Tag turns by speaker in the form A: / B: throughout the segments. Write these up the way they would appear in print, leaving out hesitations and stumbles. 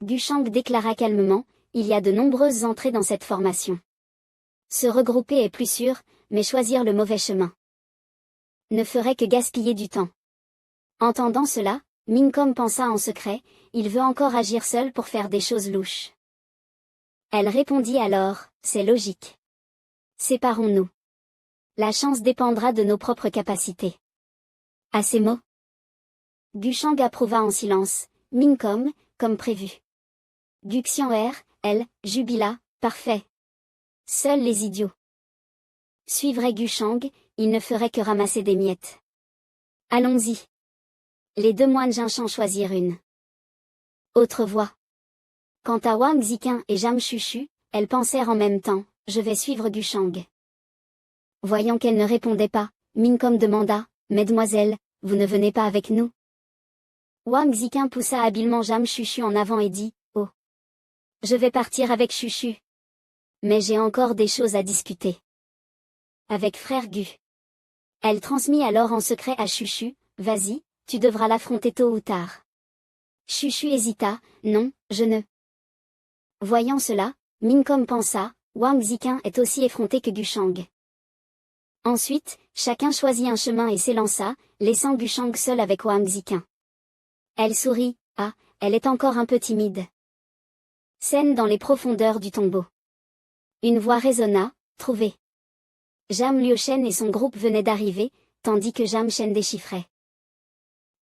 A: Gushang déclara calmement, il y a de nombreuses entrées dans cette formation. Se regrouper est plus sûr, mais choisir le mauvais chemin ne ferait que gaspiller du temps. Entendant cela, Minkom pensa en secret, il veut encore agir seul pour faire des choses louches. Elle répondit alors, c'est logique. Séparons-nous. La chance dépendra de nos propres capacités. À ces mots, Gushang approuva en silence, Minkom, comme prévu. Guxian elle, jubila, parfait. Seuls les idiots suivraient Gushang, ils ne feraient que ramasser des miettes. Allons-y. Les deux moines Jinshan choisirent une autre voie. Quant à Wang Ziqin et Jamshushu, elles pensèrent en même temps, je vais suivre Gushang. Voyant qu'elle ne répondait pas, Minkom demanda, Mesdemoiselles, vous ne venez pas avec nous? Wang Ziqin poussa habilement Jamshushu en avant et dit, oh. Je vais partir avec Shushu. Mais j'ai encore des choses à discuter. Avec frère Gu. Elle transmit alors en secret à Shushu, vas-y, tu devras l'affronter tôt ou tard. Shushu hésita, non, je ne. Voyant cela, Minkom pensa, Wang Ziqin est aussi effronté que Gushang. Ensuite, chacun choisit un chemin et s'élança, laissant Gushang seul avec Wang Ziqin. Elle sourit, ah, elle est encore un peu timide. Scène dans les profondeurs du tombeau. Une voix résonna, trouvé. Jam Liuchen et son groupe venaient d'arriver, tandis que Jam Shen déchiffrait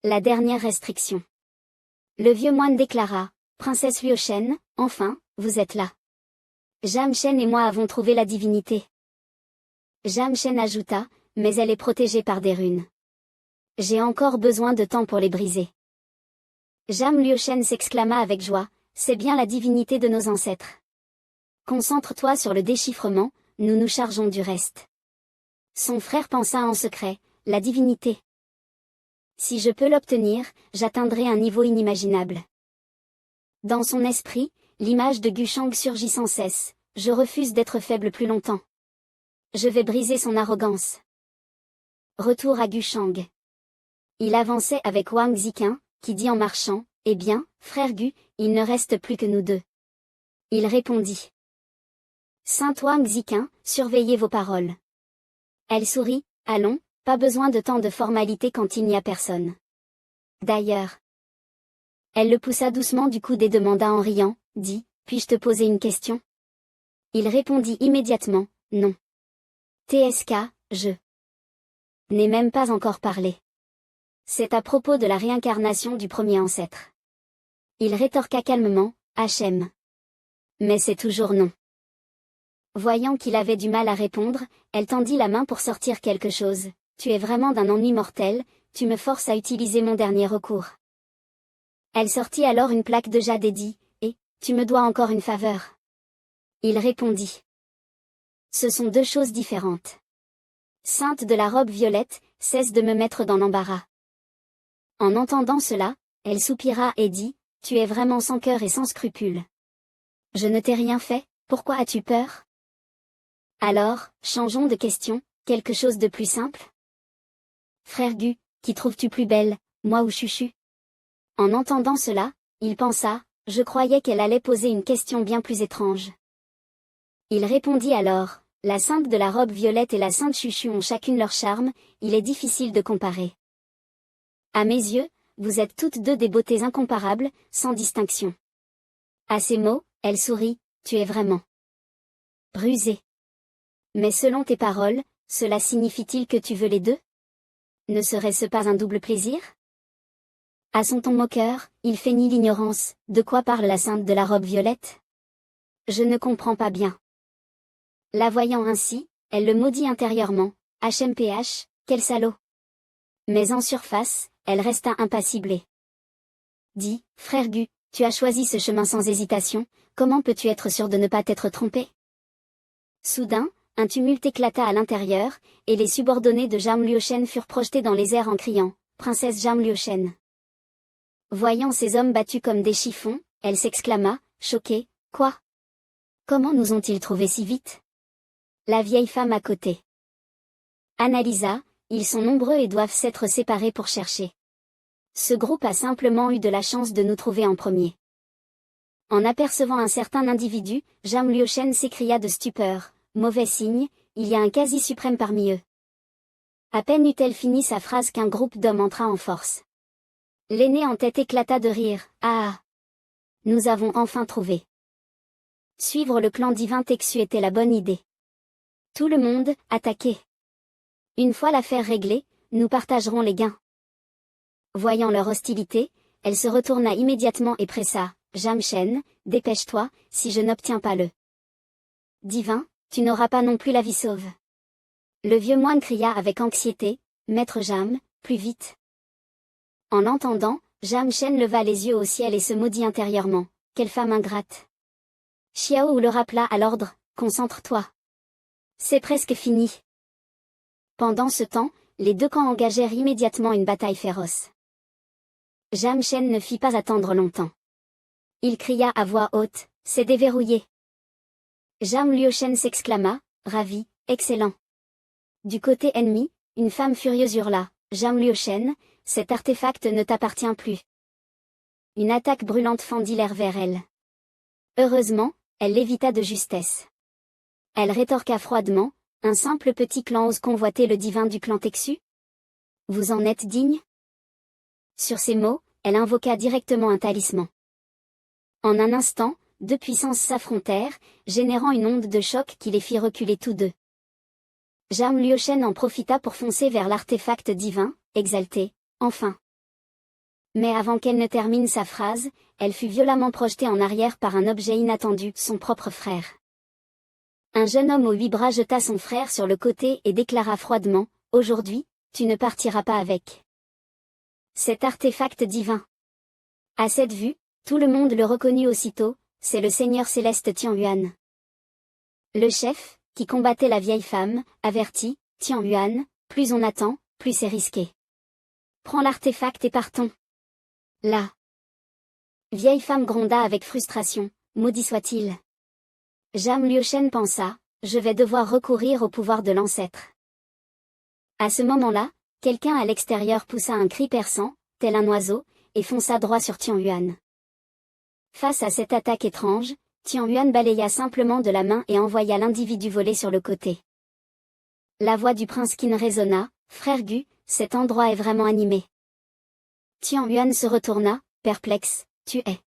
A: la dernière restriction. Le vieux moine déclara, Princesse Liuchen, enfin, vous êtes là. Jam Shen et moi avons trouvé la divinité. Jam Shen ajouta, mais elle est protégée par des runes. J'ai encore besoin de temps pour les briser. Jam Liuchen s'exclama avec joie, c'est bien la divinité de nos ancêtres. Concentre-toi sur le déchiffrement, nous nous chargeons du reste. Son frère pensa en secret, la divinité. Si je peux l'obtenir, j'atteindrai un niveau inimaginable. Dans son esprit, l'image de Gushang surgit sans cesse, je refuse d'être faible plus longtemps. Je vais briser son arrogance. Retour à Gushang. Il avançait avec Wang Ziqin, qui dit en marchant, eh bien, frère Gu, il ne reste plus que nous deux. Il répondit. Saint Wang Ziqin, surveillez vos paroles. Elle sourit, allons, pas besoin de tant de formalités quand il n'y a personne. D'ailleurs. Elle le poussa doucement du coude et demanda en riant, dis, puis-je te poser une question? Il répondit immédiatement, non. TSK, je n'ai même pas encore parlé. C'est à propos de la réincarnation du premier ancêtre. Il rétorqua calmement, HM. Mais c'est toujours non. Voyant qu'il avait du mal à répondre, elle tendit la main pour sortir quelque chose. Tu es vraiment d'un ennui mortel, tu me forces à utiliser mon dernier recours. Elle sortit alors une plaque de jade et dit, tu me dois encore une faveur. Il répondit. Ce sont deux choses différentes. Sainte de la robe violette, cesse de me mettre dans l'embarras. En entendant cela, elle soupira et dit, tu es vraiment sans cœur et sans scrupules. Je ne t'ai rien fait, pourquoi as-tu peur? Alors, changeons de question, quelque chose de plus simple? Frère Gu, qui trouves-tu plus belle, moi ou Chuchu? En entendant cela, il pensa, je croyais qu'elle allait poser une question bien plus étrange. Il répondit alors, la sainte de la robe violette et la sainte Chuchu ont chacune leur charme, il est difficile de comparer. À mes yeux, vous êtes toutes deux des beautés incomparables, sans distinction. À ces mots, elle sourit, tu es vraiment rusée. Mais selon tes paroles, cela signifie-t-il que tu veux les deux? Ne serait-ce pas un double plaisir? À son ton moqueur, il feignit l'ignorance, de quoi parle la sainte de la robe violette? Je ne comprends pas bien. La voyant ainsi, elle le maudit intérieurement, HMPH, quel salaud. Mais en surface, elle resta impassible et dit, frère Gu, tu as choisi ce chemin sans hésitation, comment peux-tu être sûr de ne pas t'être trompé? Soudain, un tumulte éclata à l'intérieur, et les subordonnés de Jam Liuchen furent projetés dans les airs en criant, Princesse Jam Liuchen. Voyant ces hommes battus comme des chiffons, elle s'exclama, choquée, quoi? Comment nous ont-ils trouvés si vite? La vieille femme à côté analysa, ils sont nombreux et doivent s'être séparés pour chercher. Ce groupe a simplement eu de la chance de nous trouver en premier. En apercevant un certain individu, Zhang Liuchen s'écria de stupeur. Mauvais signe, il y a un quasi-suprême parmi eux. À peine eut-elle fini sa phrase qu'un groupe d'hommes entra en force. L'aîné en tête éclata de rire. Ah! Nous avons enfin trouvé. Suivre le clan divin Texu était la bonne idée. Tout le monde, attaquer. Une fois l'affaire réglée, nous partagerons les gains. Voyant leur hostilité, elle se retourna immédiatement et pressa. Zhang Shen, dépêche-toi, si je n'obtiens pas le divin, tu n'auras pas non plus la vie sauve. Le vieux moine cria avec anxiété, Maître Zhang, plus vite. En l'entendant, Zhang Shen leva les yeux au ciel et se maudit intérieurement. Quelle femme ingrate. Xiao le rappela à l'ordre, concentre-toi. C'est presque fini. Pendant ce temps, les deux camps engagèrent immédiatement une bataille féroce. Zhang Shen ne fit pas attendre longtemps. Il cria à voix haute, c'est déverrouillé. Zhang Liuchen s'exclama, ravi, excellent. Du côté ennemi, une femme furieuse hurla, Zhang Liuchen, cet artefact ne t'appartient plus. Une attaque brûlante fendit l'air vers elle. Heureusement, elle l'évita de justesse. Elle rétorqua froidement, un simple petit clan ose convoiter le divin du clan Texu? Vous en êtes digne? Sur ces mots, elle invoqua directement un talisman. En un instant, deux puissances s'affrontèrent, générant une onde de choc qui les fit reculer tous deux. Zhang Liuchen en profita pour foncer vers l'artefact divin, exalté, enfin. Mais avant qu'elle ne termine sa phrase, elle fut violemment projetée en arrière par un objet inattendu, son propre frère. Un jeune homme aux 8 bras jeta son frère sur le côté et déclara froidement, « Aujourd'hui, tu ne partiras pas avec cet artefact divin. » À cette vue, tout le monde le reconnut aussitôt, c'est le seigneur céleste Tianyuan. Le chef, qui combattait la vieille femme, avertit, Tianyuan, plus on attend, plus c'est risqué. Prends l'artefact et partons. La vieille femme gronda avec frustration, maudit soit-il. Zhang Liuchen pensa, je vais devoir recourir au pouvoir de l'ancêtre. À ce moment-là, quelqu'un à l'extérieur poussa un cri perçant, tel un oiseau, et fonça droit sur Tianyuan. Face à cette attaque étrange, Tianyuan balaya simplement de la main et envoya l'individu voler sur le côté. La voix du prince Qin résonna, frère Gu, cet endroit est vraiment animé. Tianyuan se retourna, perplexe, tu es.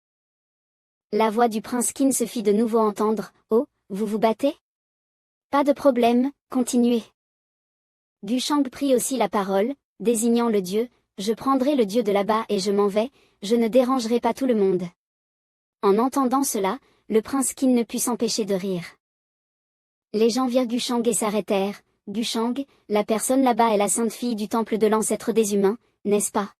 A: La voix du prince Qin se fit de nouveau entendre, oh, vous vous battez? Pas de problème, continuez. Gu Shang prit aussi la parole, désignant le dieu, je prendrai le dieu de là-bas et je m'en vais, je ne dérangerai pas tout le monde. En entendant cela, le prince Qin ne put s'empêcher de rire. Les gens virent Gu Shang et s'arrêtèrent, Gu Shang, la personne là-bas est la sainte fille du temple de l'ancêtre des humains, n'est-ce pas?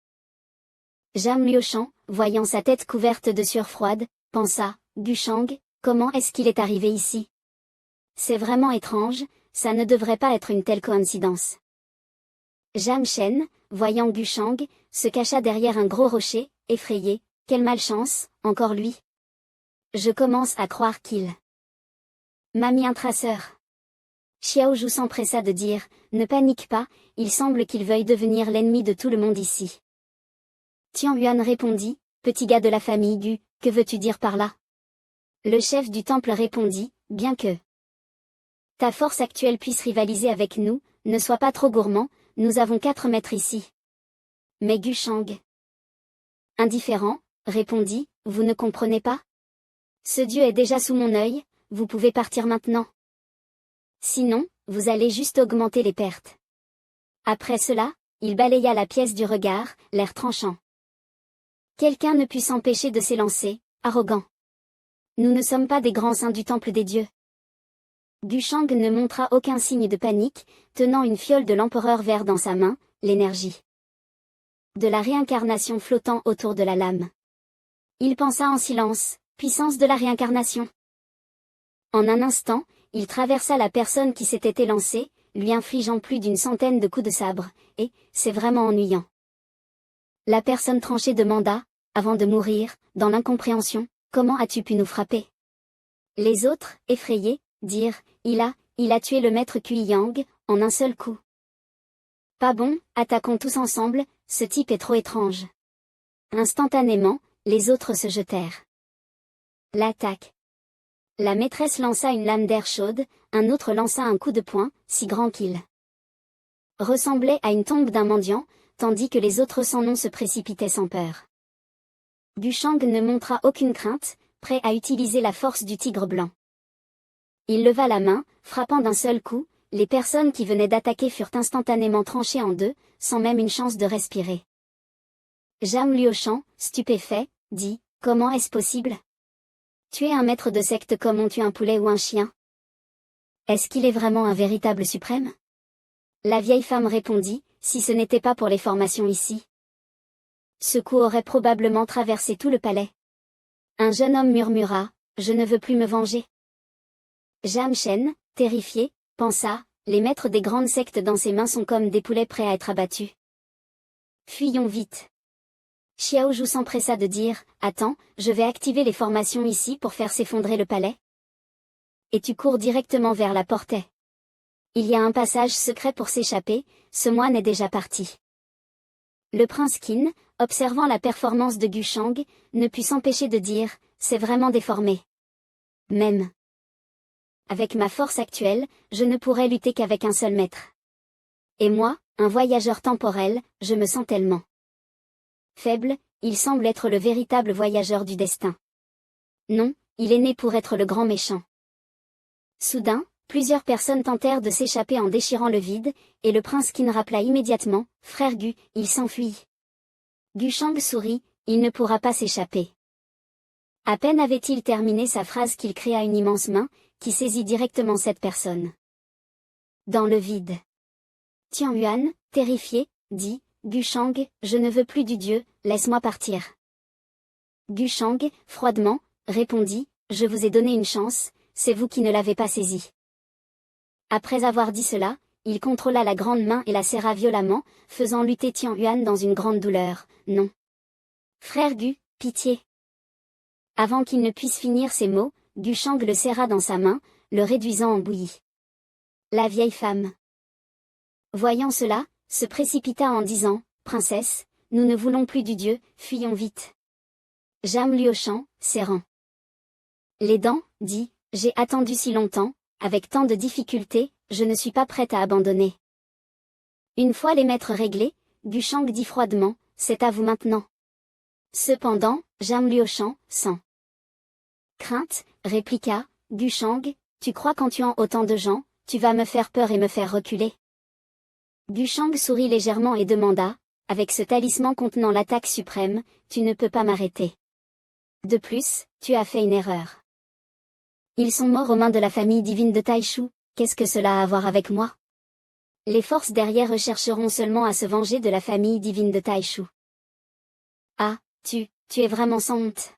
A: Zhang Liuchen, voyant sa tête couverte de sueur froide, pensa, Gu Shang, comment est-ce qu'il est arrivé ici? C'est vraiment étrange, ça ne devrait pas être une telle coïncidence. Zhang Shen, voyant Gu Shang, se cacha derrière un gros rocher, effrayé, quelle malchance, encore lui. Je commence à croire qu'il m'a mis un traceur. Xiaozhu s'empressa de dire, ne panique pas, il semble qu'il veuille devenir l'ennemi de tout le monde ici. Tianyuan répondit, petit gars de la famille Gu, que veux-tu dire par là? Le chef du temple répondit, bien que ta force actuelle puisse rivaliser avec nous, ne sois pas trop gourmand, nous avons 4 maîtres ici. Mais Gu Shang, indifférent, répondit, vous ne comprenez pas? Ce dieu est déjà sous mon œil, vous pouvez partir maintenant. Sinon, vous allez juste augmenter les pertes. Après cela, il balaya la pièce du regard, l'air tranchant. Quelqu'un ne put s'empêcher de s'élancer, arrogant. Nous ne sommes pas des grands saints du temple des dieux. Gu Shang ne montra aucun signe de panique, tenant une fiole de l'empereur vert dans sa main, l'énergie de la réincarnation flottant autour de la lame. Il pensa en silence, puissance de la réincarnation. En un instant, il traversa la personne qui s'était élancée, lui infligeant plus d'une centaine de coups de sabre, et, c'est vraiment ennuyant. La personne tranchée demanda, avant de mourir, dans l'incompréhension, comment as-tu pu nous frapper? Les autres, effrayés, dirent, il a tué le maître Kuiyang, en un seul coup. Pas bon, attaquons tous ensemble, ce type est trop étrange. Instantanément, les autres se jetèrent L'attaque. La maîtresse lança une lame d'air chaude, un autre lança un coup de poing, si grand qu'il ressemblait à une tombe d'un mendiant, tandis que les autres sans nom se précipitaient sans peur. Gushang ne montra aucune crainte, prêt à utiliser la force du tigre blanc. Il leva la main, frappant d'un seul coup, les personnes qui venaient d'attaquer furent instantanément tranchées en deux, sans même une chance de respirer. Zhang Liushan, stupéfait, dit, « Comment est-ce possible ? Tuer un maître de secte comme on tue un poulet ou un chien ? Est-ce qu'il est vraiment un véritable suprême ?» La vieille femme répondit, « Si ce n'était pas pour les formations ici. » Ce coup aurait probablement traversé tout le palais. Un jeune homme murmura, « Je ne veux plus me venger. » Zhang Shen, terrifié, pensa, « Les maîtres des grandes sectes dans ses mains sont comme des poulets prêts à être abattus. Fuyons vite. » Xiao Zhu s'empressa de dire, « Attends, je vais activer les formations ici pour faire s'effondrer le palais. » Et tu cours directement vers la porte. Il y a un passage secret pour s'échapper, ce moine est déjà parti. Le prince Qin, observant la performance de Gushang, ne put s'empêcher de dire, « C'est vraiment déformé. Même avec ma force actuelle, je ne pourrais lutter qu'avec un seul maître. Et moi, un voyageur temporel, je me sens tellement faible, il semble être le véritable voyageur du destin. Non, il est né pour être le grand méchant. » Soudain, plusieurs personnes tentèrent de s'échapper en déchirant le vide, et le prince Qin rappela immédiatement, « Frère Gu, il s'enfuit. » Gushang sourit, « Il ne pourra pas s'échapper. » À peine avait-il terminé sa phrase qu'il créa une immense main, qui saisit directement cette personne. Dans le vide. Tian Yuan, terrifié, dit, « Gushang, je ne veux plus du dieu, laisse-moi partir. » Gushang, froidement, répondit, « Je vous ai donné une chance, c'est vous qui ne l'avez pas saisie. » Après avoir dit cela, il contrôla la grande main et la serra violemment, faisant lutter Tian Yuan dans une grande douleur. « Non. Frère Gu, pitié. » Avant qu'il ne puisse finir ces mots, Gushang le serra dans sa main, le réduisant en bouillie. La vieille femme, voyant cela, se précipita en disant, « Princesse, nous ne voulons plus du dieu, fuyons vite. » Zhang Liushan, serrant les dents, dit, « J'ai attendu si longtemps, avec tant de difficultés, je ne suis pas prête à abandonner. » Une fois les maîtres réglés, Gushang dit froidement, « C'est à vous maintenant. » Cependant, Zhang Liushan, sans crainte, répliqua, « Gushang, tu crois qu'en tuant autant de gens, tu vas me faire peur et me faire reculer ?» Gushang sourit légèrement et demanda, « Avec ce talisman contenant l'attaque suprême, tu ne peux pas m'arrêter. De plus, tu as fait une erreur. Ils sont morts aux mains de la famille divine de Taishu, qu'est-ce que cela a à voir avec moi? Les forces derrière rechercheront seulement à se venger de la famille divine de Taishu. Ah, tu es vraiment sans honte.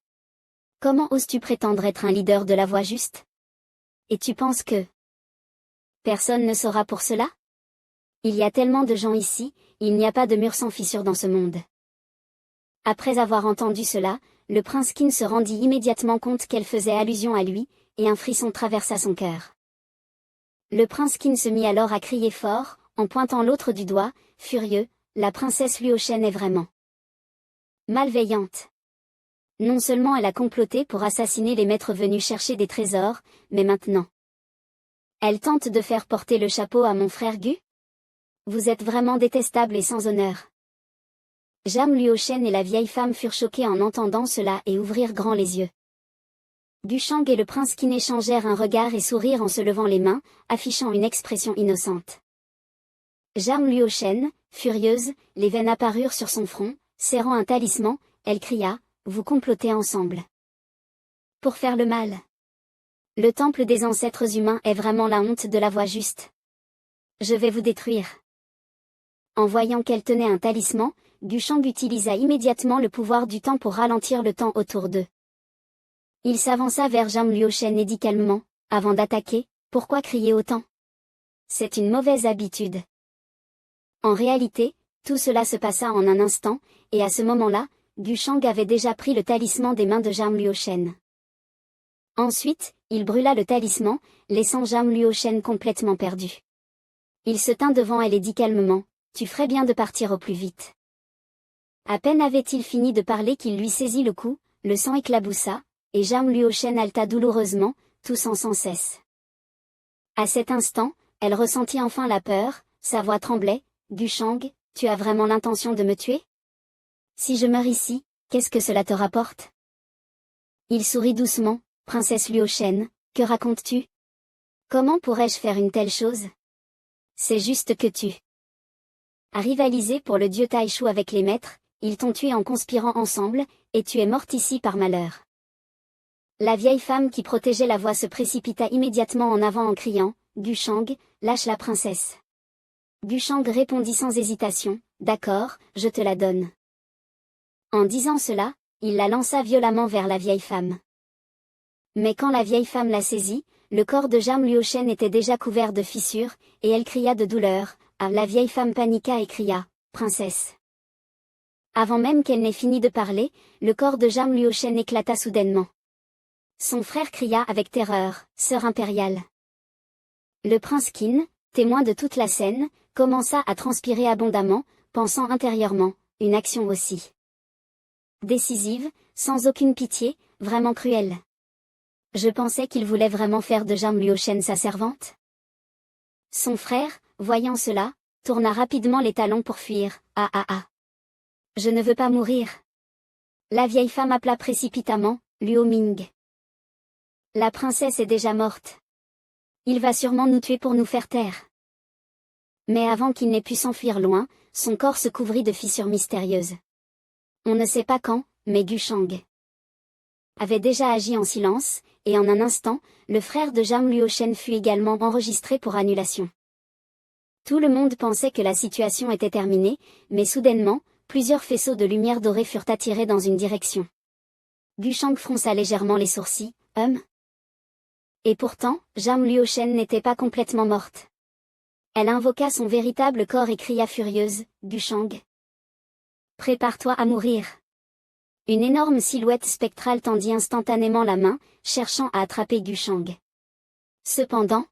A: Comment oses-tu prétendre être un leader de la voie juste? Et tu penses que personne ne saura pour cela? Il y a tellement de gens ici, il n'y a pas de mur sans fissure dans ce monde. » Après avoir entendu cela, le prince Qin se rendit immédiatement compte qu'elle faisait allusion à lui, et un frisson traversa son cœur. Le prince Qin se mit alors à crier fort, en pointant l'autre du doigt, furieux, « La princesse Luoshen est vraiment malveillante. Non seulement elle a comploté pour assassiner les maîtres venus chercher des trésors, mais maintenant elle tente de faire porter le chapeau à mon frère Gu? Vous êtes vraiment détestable et sans honneur. » Zhang Liushan et la vieille femme furent choqués en entendant cela et ouvrirent grand les yeux. Gushang et le prince Qin échangèrent un regard et sourirent en se levant les mains, affichant une expression innocente. Zhang Liushan, furieuse, les veines apparurent sur son front, serrant un talisman, elle cria, « Vous complotez ensemble. Pour faire le mal. Le temple des ancêtres humains est vraiment la honte de la voie juste. Je vais vous détruire. » En voyant qu'elle tenait un talisman, Gushang utilisa immédiatement le pouvoir du temps pour ralentir le temps autour d'eux. Il s'avança vers Zhang Liushan et dit calmement, « Avant d'attaquer, pourquoi crier autant? C'est une mauvaise habitude. » En réalité, tout cela se passa en un instant, et à ce moment-là, Gushang avait déjà pris le talisman des mains de Zhang Liushan. Ensuite, il brûla le talisman, laissant Zhang Liushan complètement perdu. Il se tint devant elle et dit calmement, « Tu ferais bien de partir au plus vite. » À peine avait-il fini de parler qu'il lui saisit le cou, le sang éclaboussa, et Jam Luochen halta douloureusement, toussant sans cesse. À cet instant, elle ressentit enfin la peur, sa voix tremblait. Gushang, tu as vraiment l'intention de me tuer? Si je meurs ici, qu'est-ce que cela te rapporte? Il sourit doucement. Princesse Luochen, que racontes-tu? Comment pourrais-je faire une telle chose? C'est juste que tu as rivalisé pour le dieu Taishu avec les maîtres, ils t'ont tué en conspirant ensemble, et tu es morte ici par malheur. La vieille femme qui protégeait la voix se précipita immédiatement en avant en criant, Gushang, lâche la princesse. Gushang répondit sans hésitation, d'accord, je te la donne. En disant cela, il la lança violemment vers la vieille femme. Mais quand la vieille femme la saisit, le corps de Jam Luochen était déjà couvert de fissures, et elle cria de douleur. Ah, la vieille femme paniqua et cria, princesse. Avant même qu'elle n'ait fini de parler, le corps de Jam Luochen éclata soudainement. Son frère cria avec terreur, sœur impériale. Le prince Qin, témoin de toute la scène, commença à transpirer abondamment, pensant intérieurement, une action aussi décisive, sans aucune pitié, vraiment cruelle. Je pensais qu'il voulait vraiment faire de Jam Luochen sa servante. Son frère, voyant cela, tourna rapidement les talons pour fuir. Ah ah ah. Je ne veux pas mourir. La vieille femme appela précipitamment, Luo Ming. La princesse est déjà morte. Il va sûrement nous tuer pour nous faire taire. Mais avant qu'il n'ait pu s'enfuir loin, son corps se couvrit de fissures mystérieuses. On ne sait pas quand, mais Gushang avait déjà agi en silence, et en un instant, le frère de Jam Luochen fut également enregistré pour annulation. Tout le monde pensait que la situation était terminée, mais soudainement, plusieurs faisceaux de lumière dorée furent attirés dans une direction. Gushang fronça légèrement les sourcils, Et pourtant, Jam Luochen n'était pas complètement morte. Elle invoqua son véritable corps et cria furieuse, Gushang. Prépare-toi à mourir. Une énorme silhouette spectrale tendit instantanément la main, cherchant à attraper Gushang. Cependant,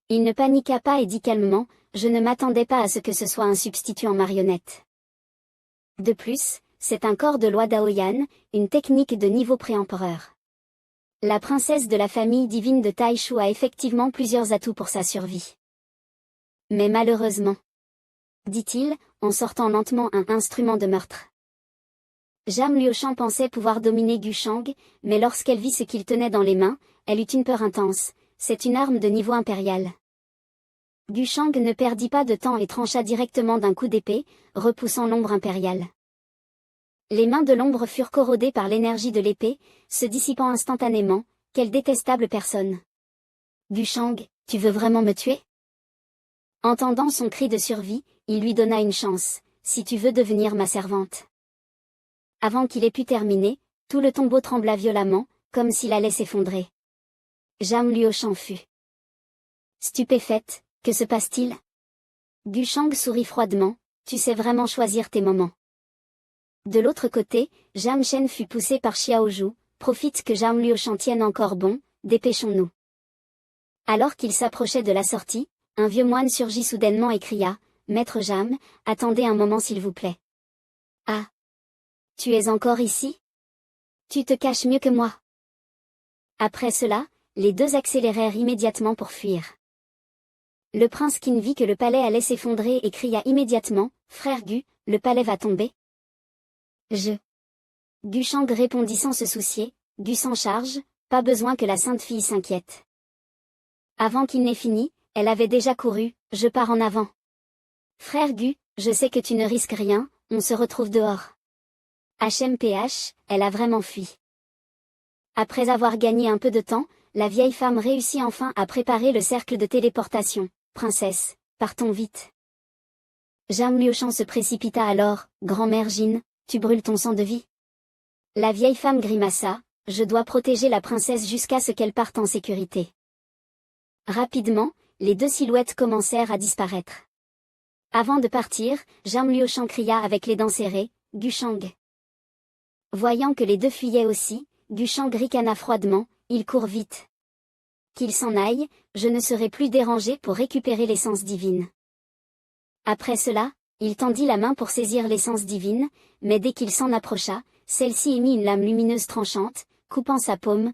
A: il ne paniqua pas et dit calmement, je ne m'attendais pas à ce que ce soit un substitut en marionnette. De plus, c'est un corps de loi Daoyan, une technique de niveau pré-empereur. La princesse de la famille divine de Taishu a effectivement plusieurs atouts pour sa survie. Mais malheureusement, dit-il, en sortant lentement un instrument de meurtre. Jam Luochen pensait pouvoir dominer Gushang, mais lorsqu'elle vit ce qu'il tenait dans les mains, elle eut une peur intense. C'est une arme de niveau impérial. Gushang ne perdit pas de temps et trancha directement d'un coup d'épée, repoussant l'ombre impériale. Les mains de l'ombre furent corrodées par l'énergie de l'épée, se dissipant instantanément. Quelle détestable personne. Gushang, tu veux vraiment me tuer? Entendant son cri de survie, il lui donna une chance, si tu veux devenir ma servante. Avant qu'il ait pu terminer, tout le tombeau trembla violemment, comme s'il allait s'effondrer. Jam Luochen fut stupéfaite, que se passe-t-il? Gushang sourit froidement, tu sais vraiment choisir tes moments. De l'autre côté, Jam Shen fut poussé par Xiaozhu, profite que Jam Luochen tienne encore bon, dépêchons-nous. Alors qu'il s'approchait de la sortie, un vieux moine surgit soudainement et cria, Maître Jam, attendez un moment s'il vous plaît. Ah! Tu es encore ici? Tu te caches mieux que moi. Après cela, les deux accélérèrent immédiatement pour fuir. Le prince Qin vit que le palais allait s'effondrer et cria immédiatement, Frère Gu, le palais va tomber. Gushang répondit sans se soucier, Gu s'en charge, pas besoin que la sainte fille s'inquiète. Avant qu'il n'ait fini, elle avait déjà couru, je pars en avant. Frère Gu, je sais que tu ne risques rien, on se retrouve dehors. HMPH, elle a vraiment fui. Après avoir gagné un peu de temps, la vieille femme réussit enfin à préparer le cercle de téléportation. Princesse, partons vite. Jam Luochen se précipita alors, grand-mère Jin, tu brûles ton sang de vie. La vieille femme grimaça, je dois protéger la princesse jusqu'à ce qu'elle parte en sécurité. Rapidement, les deux silhouettes commencèrent à disparaître. Avant de partir, Jam Luochen cria avec les dents serrées, Gushang. Voyant que les deux fuyaient aussi, Gushang ricana froidement, il court vite. Qu'il s'en aille, je ne serai plus dérangé pour récupérer l'essence divine. Après cela, il tendit la main pour saisir l'essence divine, mais dès qu'il s'en approcha, celle-ci émit une lame lumineuse tranchante, coupant sa paume,